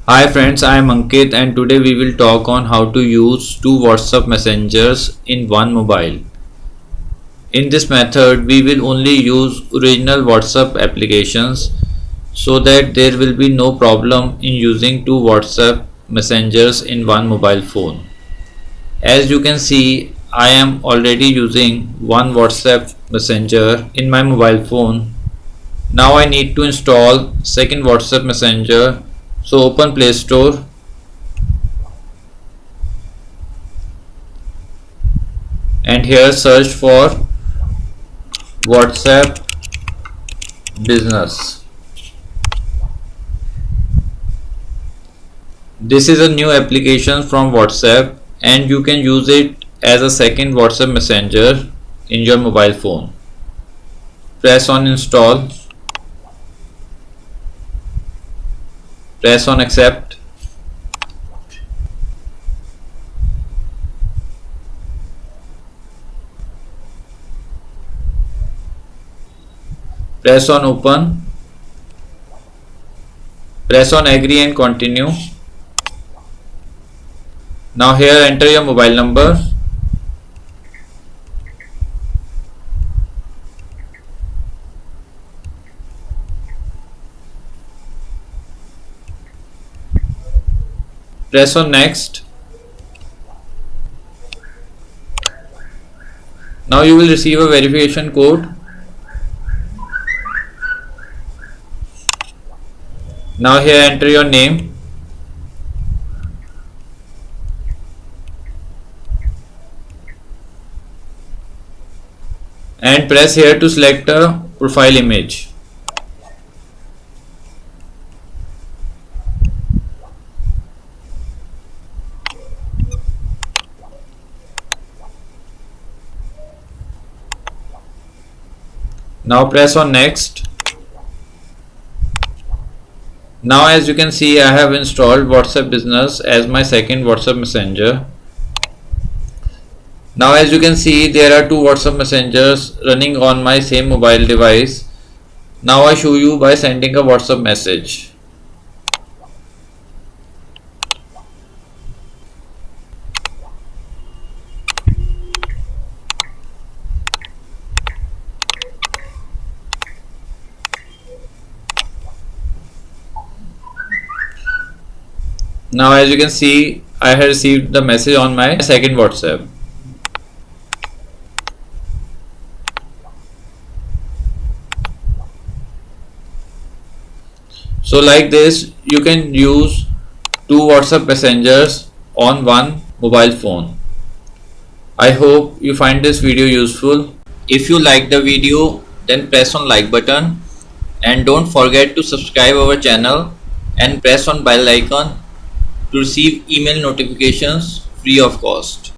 Hi friends, I am Ankit and today we will talk on how to use two WhatsApp messengers in one mobile. In this method, we will only use original WhatsApp applications so that there will be no problem in using two WhatsApp messengers in one mobile phone. As you can see, I am already using one WhatsApp messenger in my mobile phone. Now I need to install second WhatsApp messenger. So open Play Store and here search for WhatsApp Business. This is a new application from WhatsApp and you can use it as a second WhatsApp messenger in your mobile phone. Press on install, press on accept. Press on open, press on agree and continue. Now here enter your mobile number. Press on next. Now you will receive a verification code. Now here enter your name. And press here to select a profile image. Now press on next. Now as you can see, I have installed WhatsApp Business as my second WhatsApp messenger. Now as you can see, there are two WhatsApp messengers running on my same mobile device. Now I show you by sending a WhatsApp message. Now as you can see, I have received the message on my second WhatsApp. So like this, you can use two WhatsApp messengers on one mobile phone. I hope you find this video useful. If you like the video, then press on like button and don't forget to subscribe our channel and press on bell icon to receive email notifications free of cost.